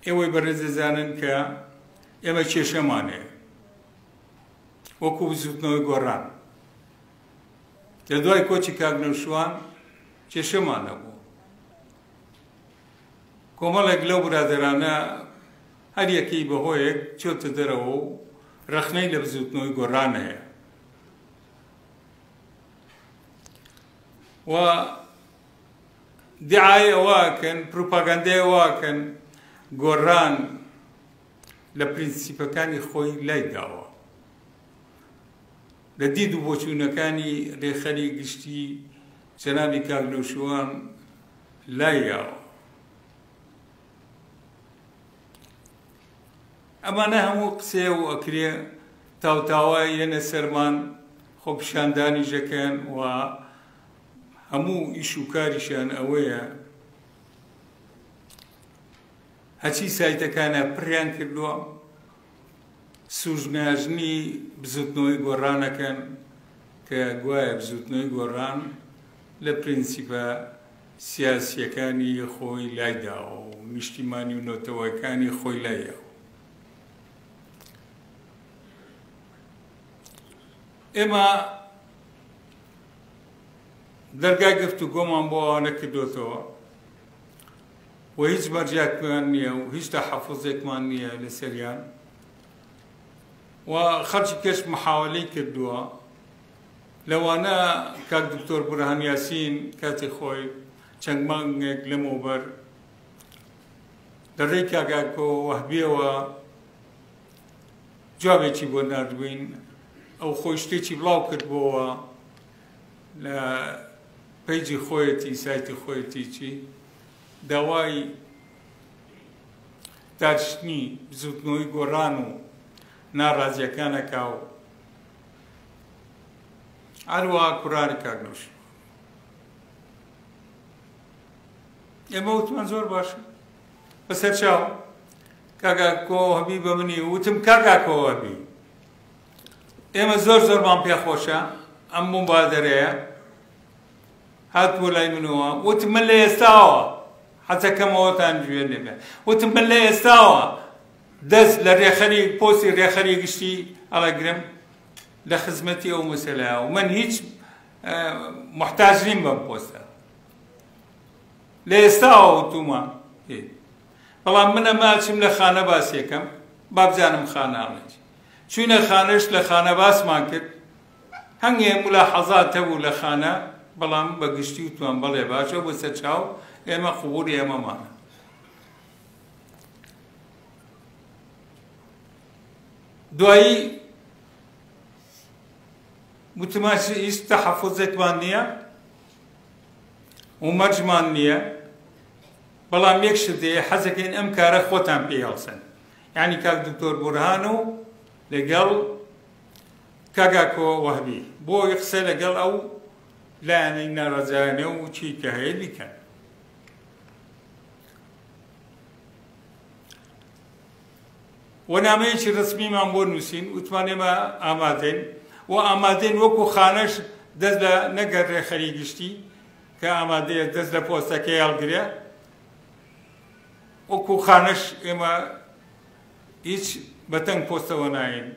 ئێوەی بەڕێز دەزانن کە ئێمە کێشەمانەیە وەکو بزوتنەوەی گۆڕان لە دوای کۆچی کاک نەوشەوان کێشەمانە بوو کۆمەڵێک لەو برادەرانە هەر یەکەی بەهۆیەک چۆتە دەرەوە و ڕەخنەی لە بزوتنەوەی گۆڕان هەیە و دیعای ئەوەکەن پروپاگاندای ئەوەکەن گۆڕان لە پرینسیپەکانی خۆی لای داوە لە دید و بۆچوونەکانی ڕێخەری گشتی جەنابی کاک نەوشەوان لایەوە ئەمانە هەموو قسێ و ئەکرێ تاوتاوای یەنە سەرمان خۆ پیشاندانیشەکەن و هەموو ئیش و کاریشان ئەوەیە هەچی سایتەکانە پڕیان کردووە سوژناژنی بزوتنەوەی گۆڕانەکەن کە گوایە بزوتنەوەی گۆڕان لە پرینسیپە سیاسیەکانی خۆی لایداوە و نیشتیمانی و نۆتەوەکانی خۆی لایەوە ئێمە دەرگای گفتوگۆمان بۆ ئەوانە کردوتەوە و هیچ مەرجێکمان نییە و هیچ تەحەفوزێکمان نییە لەسەریان و خەڵکی کەش محاولەی کردووە لەوانە کاک دکتۆر بورهان یاسین کاتی خۆی چەند مانگێک لەمەوبەر لەڕێی کاگاکۆ وەهبیەوە جوابێکی بۆ ناردوین ئەو خۆی شتێکی بڵاو کردبەوە لە پەیجی خۆیەتی سایتی خۆیەتی چی داوای داچنی بزوتنەوەی گۆڕان و ناڕازیەکانەکا و هەروەها کوڕانی کاک نەوشەوان ئێمە وتمان زۆر باشە بەسەر چاو کاگاکۆ هەبی بە منی وتم کاگاکۆ هەبی ئێمە زۆر زۆرمان پێخۆشە ئەم مبادرەیە هاتبوو لای منەوە وتم من لە ئێستاوە حەزەکەمەوەتان گوێ لێبێ وتم من لە ئێستاوە دەست لە ڕێخەری پۆستی ڕێخەری گشتی ئەڵەگرم لە خزمەتی ئەو مەسەلەیە و من هیچ محتاج نیم بەم پۆستە لە ئێستاوە وتومە بەڵام منە ماچم لە خانە باسیەکەم بابزانم خانەڵێک چوونە خانەش لە خانە باسمان کرد هەنگێ مولاحەزات هەبوو لە خانە بەڵام بە گشتی وتوان بەڵێ باشە بۆ سەر چاو ئێمە قبوڵی ئێمەمانە دوایی وتمان هیچ تەحەفوزێکمان نییە و مەرجمان نییە بەڵام یەک شتەیە حەزەکەین ئەم کارە خۆتان پێهێڵسەن یعنی کاک دکتۆر بورهان و لەگەڵ کاگاکۆ وەهبی بۆی قسە لەگەڵ ئەو لایەنەی ناڕەزایانە و چی کە هەیە بیکەن وەنامەیەکی ڕسمیمان بۆ نووسین وتمان ئێمە ئامادەین و ئامادەین وەکو خانەش دەست لە نەگەر ڕێخەری گشتی کە ئامادەیە دەست لە پۆستەکەی هەڵگرێ وەکو خانەش ئێمە هیچ بەتەنگ پۆستەوە ناین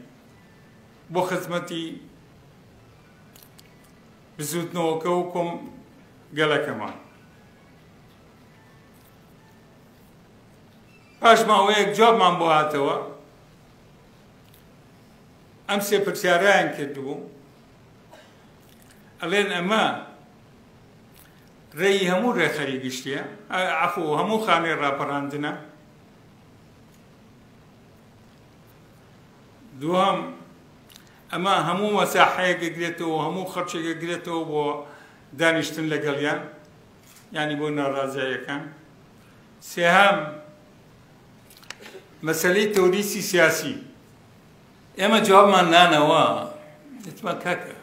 بۆ خزمەتی بزوتنەوەکە و کۆم گەلەکەمان پاش ماوەیەک جوابمان بۆ هاتەوە ئەم سێ پرسیارەیان کردبوو ئەڵێن ئەمە ڕێی هەموو ڕێخەری گشتیە عەفو هەموو خانەی ڕاپەڕاندنە دووەم ئەمە هەموو مەساحەیەک گرێتەوە هەموو خەڵکێک گرێتەوە بۆ دانیشتن لەگەڵیان یعنی بۆ ناڕازاییەکان سێهەم مەسەلەی تەوریسی سیاسی ئێمە جوابمان نانەوە وتمان کاکە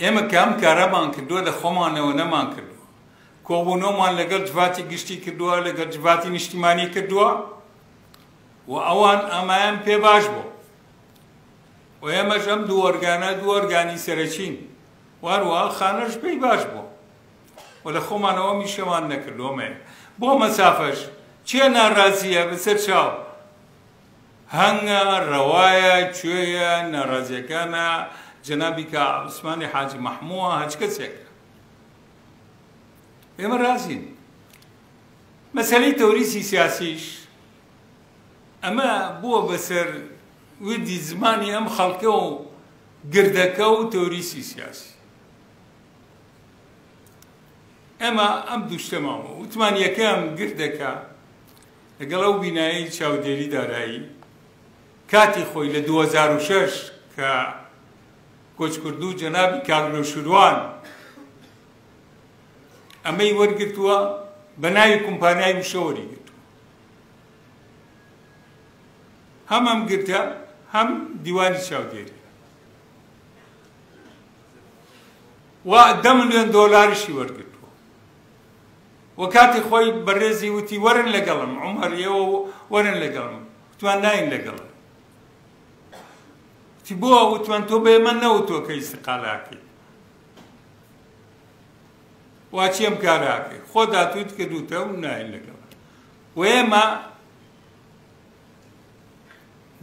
ئێمە کە ئەم کارەمان کردووە لە خۆمانەوە نەمان کردووە کۆبوونەوەمان لەگەڵ جواتی گشتی کردووە لەگەڵ جواتی نیشتیمانی کردووە و ئەوان ئەمایان پێ باش بوو و ئێمەش ئەم دوو ئۆرگانە دوو ئۆرگانی سەرەکین واروها خانەش پێی باش بوو و لە خۆمانەوە میشەمان نەکردووەمێ بۆ مەسافەش چێ ناڕازیە بەسەر چاو هەنگە ڕەوایە کوێیە ناڕازیەکانە جەنابی کە عوسمانی حاجی مەحمووە هەچ کەسێکە ئێمە رازین مەسەلەی تەوریسی سیاسیش ئەمە بووە بەسەر وردی زمانی ئەم خەڵکە و گردەکە و تەوریسی سیاسی ئەمە ئەم دووشتەماوە وتمان یەکەم گردەکە لەگەڵ ئەو بینایی چاودێری دارایی کاتی خۆی لە 2006 کە کۆچکردو جەنابی کاگنۆشوروان ئەمەی وەرگرتووە بە ناوی کۆمپانیای وشەوەری گرتووە هەم ئەم گرتە هەم دیوانی چاودێری و 10 ملیۆن دۆلاریشی وەرگرتووە و کاتی خۆی بەڕێزی وتی وەرن لەگەڵم عومەر ئێوە وەرن لەگەڵم وتمان ناین لەگەڵم وتی بۆ وتمان تۆ بە ئێمە نەوتووە کە ئیستیقالەکەی وا چی ئەم کاراکەی خۆ داتوویت کردوتە و ناین لەگەڵ و ئێمە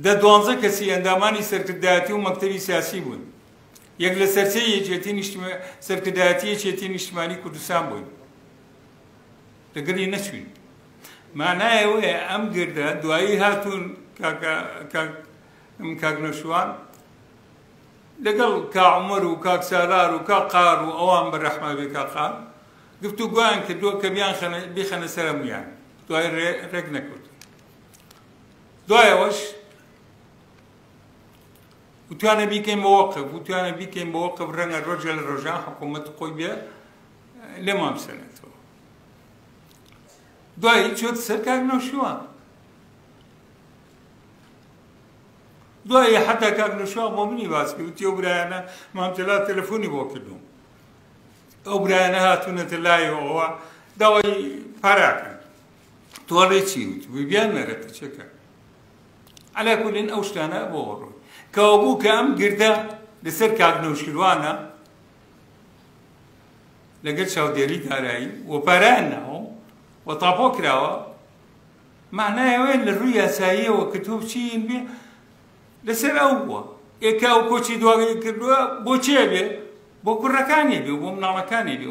12 کەسی ئەندامانی سەرکردایەتی و مەکتەبی سیاسی بوون یەک لە سەرچەی سەرکردایەتی یەکێتی نیشتیمانی کوردستان بووین لەگەڵی نەچوین مانایەوەیە ئەم گردە دوایی هاتوون کاگنۆشوان لەگەڵ کا عومەر و کاک سالار و کا قار و ئەوان بەڕەحمە بێ کا قار گفتوگویان کردووە کە بیخەنە سەر هەموویان دوای ڕێک نەکرد دوایەوەش وتوانە بیکەین بە وەقف وتوانە بیکەین بە وەقف ڕەنگە ڕۆژە لە ڕۆژان حکوومەت خۆی بێ لێمان بسەنێتەوە دوایی چۆت سەر کاگنۆشوان دوایی حتا کاگنۆشوان بۆ منی باس کرد وتی ئەو برایانە مامتەلا تەلەفۆنی بۆ کردوم ئەو برایانە هاتوونەتە لایەوە داوای پاراکەن تۆڵێ چی وت بیان نەرەتە چەکە عەلا کولین ئەو شتانە بۆ ڕۆی کەەوە بوو کە ئەم گردە لەسەر کاگنۆشکردوانە لەگەڵ چاودێری دارایی و پارایان ناوە و تاپۆ کراوە معنایەوەیە لە ڕووی یاساییەوە کە تۆ بچین بێ لەسەر ئەو بووە ئێکا و کۆچی دواگەی کردووە بۆ چێ بێ بۆ کوڕەکانی بێ بۆ مناڵەکانی بێ